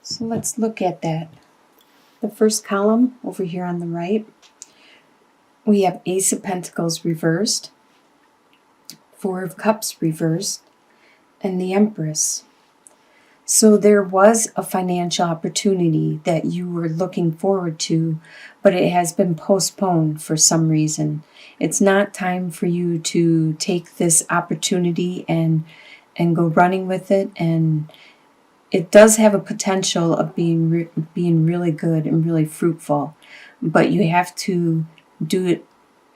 So let's look at that. The first column over here on the right, we have Ace of Pentacles reversed, Four of Cups reversed, and the Empress. So there was a financial opportunity that you were looking forward to, but it has been postponed for some reason. It's not time for you to take this opportunity and go running with it, and it does have a potential of being really good and really fruitful, but you have to do it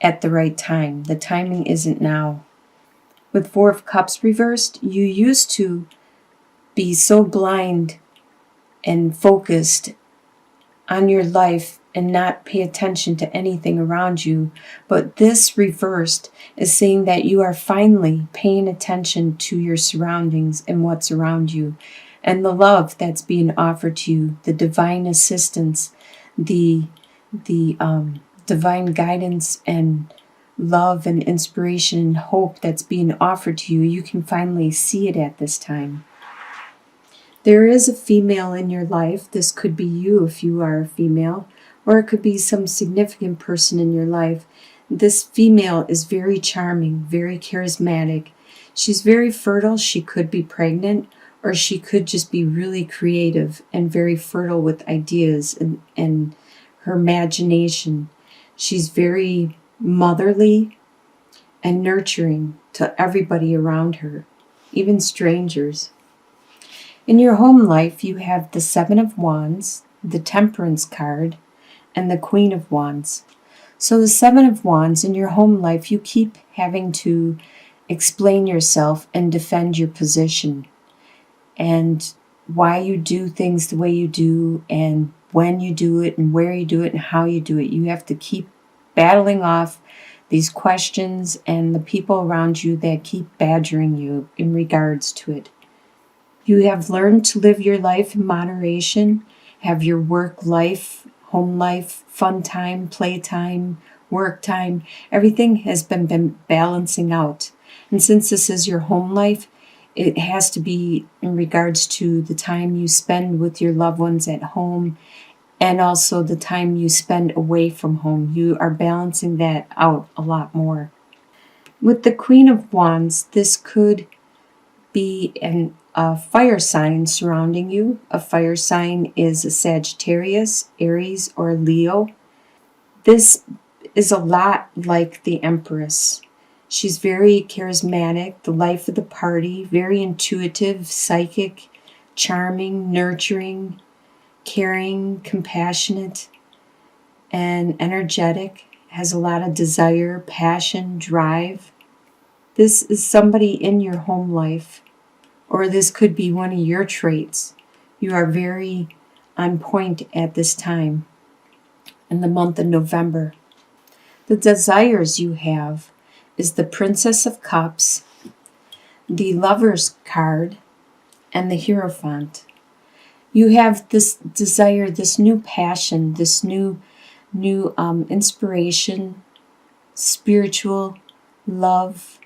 at the right time. The timing isn't now. With Four of Cups reversed, you used to be so blind and focused on your life and not pay attention to anything around you. But this reversed is saying that you are finally paying attention to your surroundings and what's around you, and the love that's being offered to you, the divine assistance, the divine guidance and love and inspiration and hope that's being offered to you. You can finally see it at this time. There is a female in your life. This could be you if you are a female, or it could be some significant person in your life. This female is very charming, very charismatic. She's very fertile. She could be pregnant, or she could just be really creative and very fertile with ideas and her imagination. She's very motherly and nurturing to everybody around her, even strangers. In your home life, you have the Seven of Wands, the Temperance card, and the Queen of Wands. So the Seven of Wands, in your home life, you keep having to explain yourself and defend your position and why you do things the way you do and when you do it and where you do it and how you do it. You have to keep battling off these questions and the people around you that keep badgering you in regards to it. You have learned to live your life in moderation, have your work life, home life, fun time, play time, work time. Everything has been balancing out. And since this is your home life, it has to be in regards to the time you spend with your loved ones at home and also the time you spend away from home. You are balancing that out a lot more. With the Queen of Wands, this could be a fire sign surrounding you. A fire sign is a Sagittarius, Aries, or Leo. This is a lot like the Empress. She's very charismatic, the life of the party, very intuitive, psychic, charming, nurturing, caring, compassionate, and energetic, has a lot of desire, passion, drive. This is somebody in your home life, or this could be one of your traits. You are very on point at this time in the month of November. The desires you have is the Princess of Cups, the Lover's card, and the Hierophant. You have this desire, this new passion, this new inspiration, spiritual love,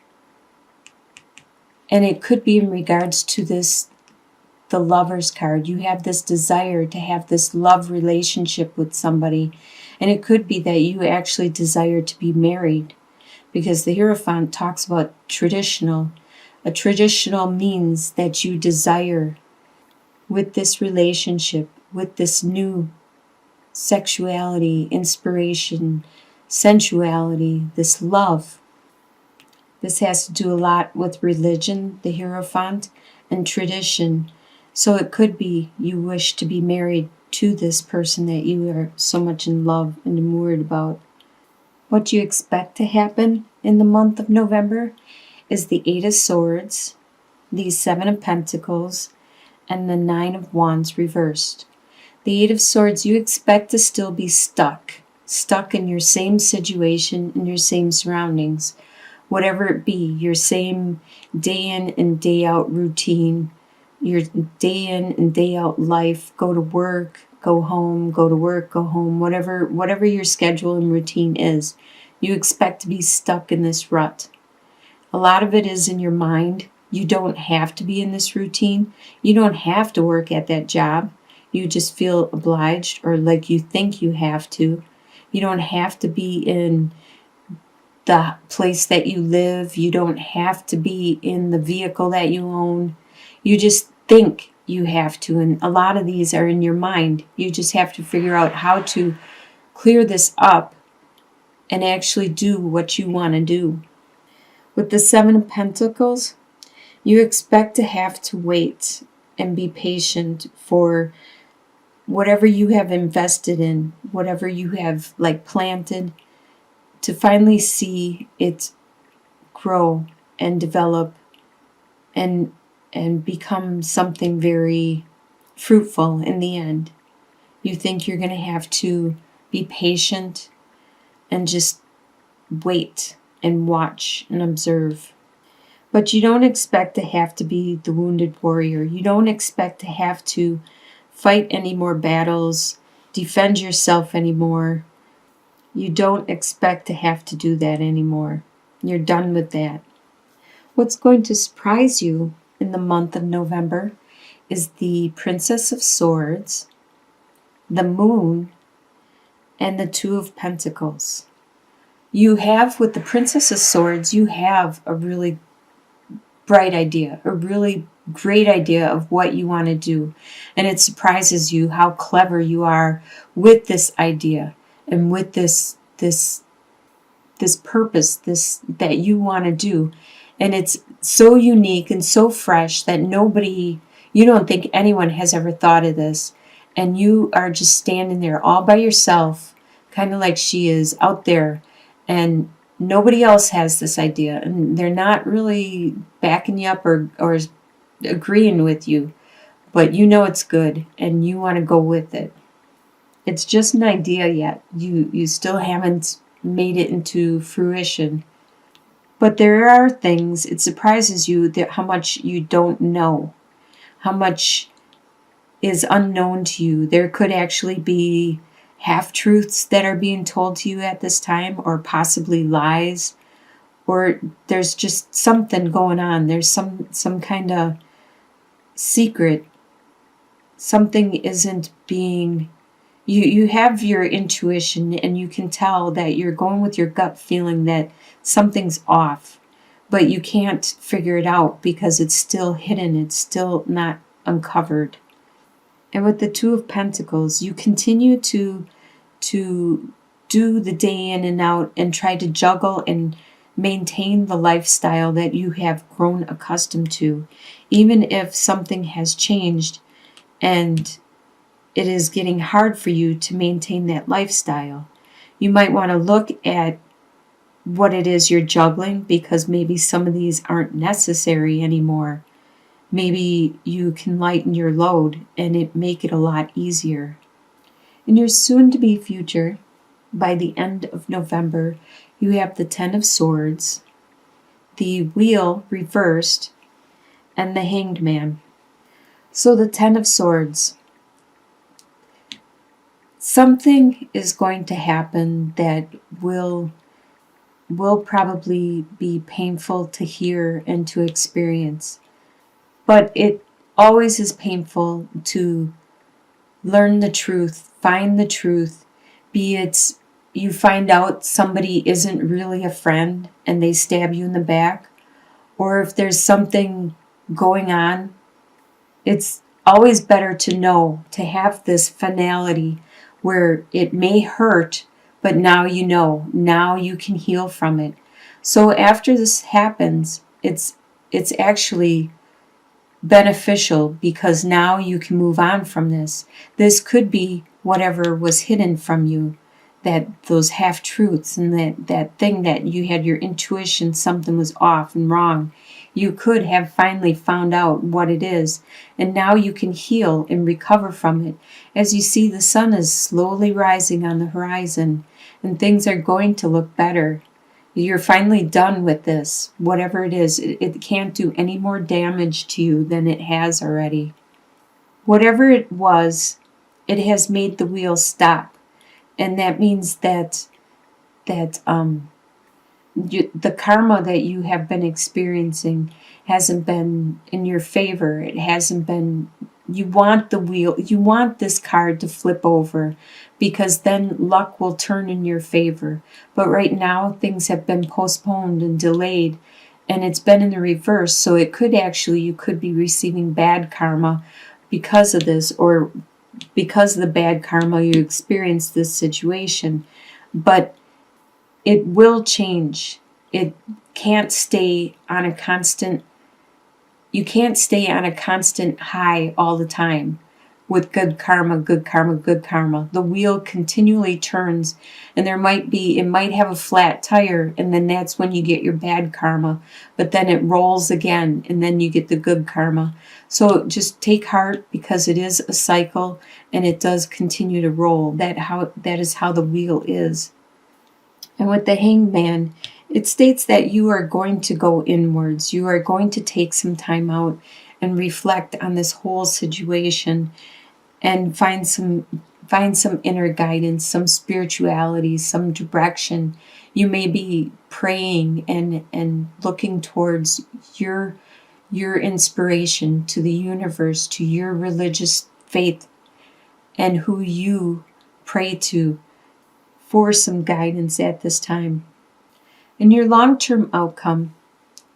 and it could be in regards to the Lover's card. You have this desire to have this love relationship with somebody, and it could be that you actually desire to be married, because the Hierophant talks about traditional. A traditional means that you desire with this relationship, with this new sexuality, inspiration, sensuality, this love. This has to do a lot with religion, the Hierophant, and tradition. So it could be you wish to be married to this person that you are so much in love and enamored about. What you expect to happen in the month of November is the Eight of Swords, the Seven of Pentacles, and the Nine of Wands reversed. The Eight of Swords, you expect to still be stuck in your same situation, in your same surroundings, whatever it be, your same day in and day out routine, your day in and day out life, go to work, go home, go to work, go home, whatever your schedule and routine is, you expect to be stuck in this rut. A lot of it is in your mind. You don't have to be in this routine. You don't have to work at that job. you just feel obliged, or like you think you have to. You don't have to be in the place that you live. You don't have to be in the vehicle that you own. You just think you have to. And a lot of these are in your mind. You just have to figure out how to clear this up and actually do what you want to do. With the Seven of Pentacles, you expect to have to wait and be patient for whatever you have invested in, whatever you have planted, to finally see it grow and develop and become something very fruitful in the end. You think you're going to have to be patient and just wait and watch and observe. But you don't expect to have to be the wounded warrior. You don't expect to have to fight any more battles, defend yourself anymore. You don't expect to have to do that anymore. You're done with that. What's going to surprise you in the month of November is the Princess of Swords, the Moon, and the Two of Pentacles. You have, with the Princess of Swords, you have a really bright idea, a really great idea of what you want to do. And it surprises you how clever you are with this idea and with this purpose, that you want to do. And it's so unique and so fresh that you don't think anyone has ever thought of this. And you are just standing there all by yourself, kind of like she is out there, and nobody else has this idea, and they're not really backing you up or agreeing with you, but you know it's good and you want to go with it. It's just an idea yet. You still haven't made it into fruition. But there are things, it surprises you that how much you don't know, how much is unknown to you. There could actually be half-truths that are being told to you at this time, or possibly lies, or there's just something going on. There's some kind of secret. Something isn't being... You have your intuition, and you can tell that you're going with your gut feeling that something's off, but you can't figure it out because it's still hidden. It's still not uncovered. And with the Two of Pentacles, you continue to do the day in and out and try to juggle and maintain the lifestyle that you have grown accustomed to, even if something has changed and it is getting hard for you to maintain that lifestyle. You might want to look at what it is you're juggling, because maybe some of these aren't necessary anymore. Maybe you can lighten your load and make it a lot easier. In your soon-to-be future, by the end of November, you have the Ten of Swords, the Wheel reversed, and the Hanged Man. So the Ten of Swords. Something is going to happen that will probably be painful to hear and to experience. But it always is painful to learn the truth, find the truth, be it you find out somebody isn't really a friend and they stab you in the back, or if there's something going on. It's always better to know, to have this finality where it may hurt, but now you know, now you can heal from it. So after this happens, it's actually beneficial, because now you can move on from this. This could be whatever was hidden from you, that those half-truths and that thing that you had your intuition, something was off and wrong. You could have finally found out what it is, and now you can heal and recover from it. As you see, the sun is slowly rising on the horizon, and things are going to look better. You're finally done with this. Whatever it is, it can't do any more damage to you than it has already. Whatever it was, it has made the wheel stop. And that means that the karma that you have been experiencing hasn't been in your favor. It hasn't been you want the wheel, you want this card to flip over, because then luck will turn in your favor. But right now things have been postponed and delayed, and it's been in the reverse. So it could actually, you could be receiving bad karma because of this, or because of the bad karma you experienced this situation. But it will change. It can't stay on a constant, you can't stay on a constant high all the time with good karma, good karma, good karma. The wheel continually turns, and it might have a flat tire, and then that's when you get your bad karma. But then it rolls again, and then you get the good karma. So just take heart, because it is a cycle, and it does continue to roll. That is how the wheel is. And with the Hanged Man, it states that you are going to go inwards. You are going to take some time out and reflect on this whole situation, and find some inner guidance, some spirituality, some direction. You may be praying and looking towards your inspiration, to the universe, to your religious faith, and who you pray to for some guidance at this time. And your long-term outcome,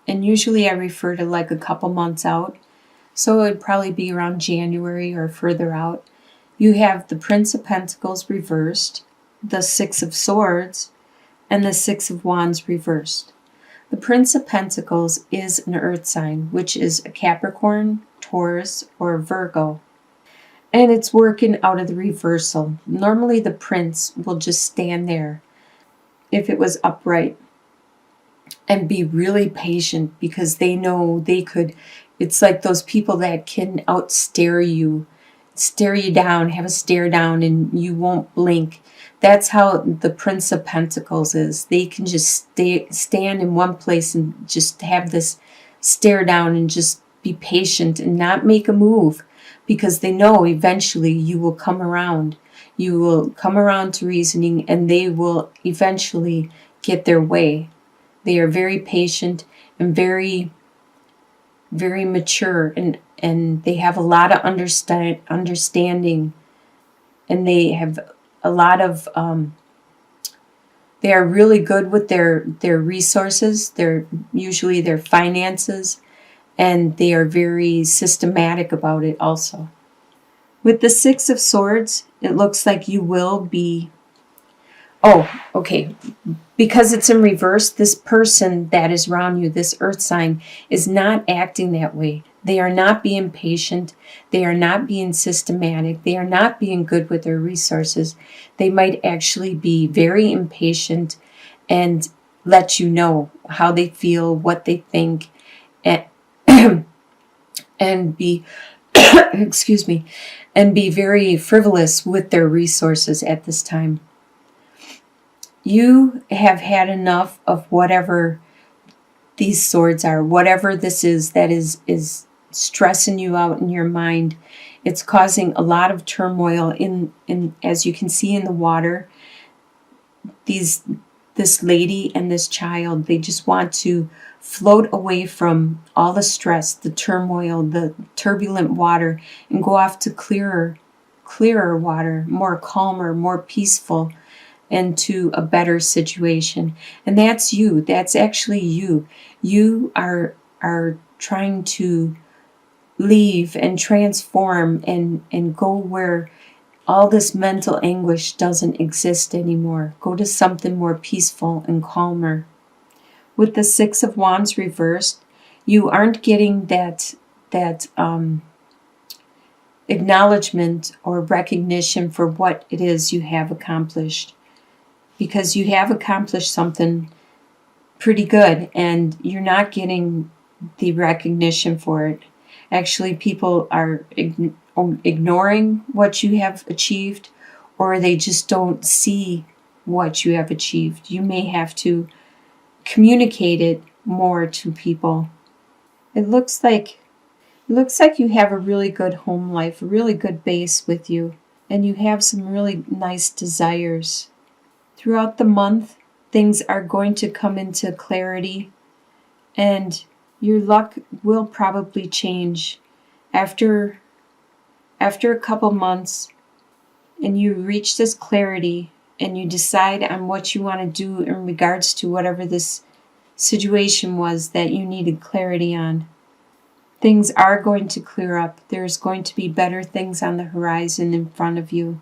and usually I refer to like a couple months out, so it would probably be around January or further out. You have the Prince of Pentacles reversed, the Six of Swords, and the Six of Wands reversed. The Prince of Pentacles is an earth sign, which is a Capricorn, Taurus, or Virgo. And it's working out of the reversal. Normally the Prince will just stand there if it was upright and be really patient, because they know they could. It's like those people that can outstare you, stare you down, have a stare down, and you won't blink. That's how the Prince of Pentacles is. They can just stand in one place and just have this stare down and just be patient and not make a move, because they know eventually you will come around. You will come around to reasoning, and they will eventually get their way. They are very patient and very, very mature, and they have a lot of understanding, and they have a lot of, they are really good with their resources, usually their finances, and they are very systematic about it also. With the Six of Swords, it looks like you will be, because it's in reverse, this person that is around you, this earth sign, is not acting that way. They are not being patient. They are not being systematic. They are not being good with their resources. They might actually be very impatient and let you know how they feel, what they think, and, and be, excuse me, and be very frivolous with their resources at this time. You have had enough of whatever these swords are, whatever this is that is stressing you out in your mind. It's causing a lot of turmoil in as you can see in the water. This lady and this child, they just want to float away from all the stress, the turmoil, the turbulent water, and go off to clearer water, more calmer, more peaceful, and to a better situation. And that's you. That's actually you. You are trying to leave and transform and go where all this mental anguish doesn't exist anymore. Go to something more peaceful and calmer. With the Six of Wands reversed, you aren't getting that acknowledgement or recognition for what it is you have accomplished, because you have accomplished something pretty good and you're not getting the recognition for it. Actually, people are ignoring what you have achieved, or they just don't see what you have achieved. You may have to communicate it more to people. It looks like you have a really good home life, a really good base with you, and you have some really nice desires. Throughout the month, things are going to come into clarity, and your luck will probably change after After a couple months and you reach this clarity and you decide on what you want to do in regards to whatever this situation was that you needed clarity on, things are going to clear up. There's going to be better things on the horizon in front of you.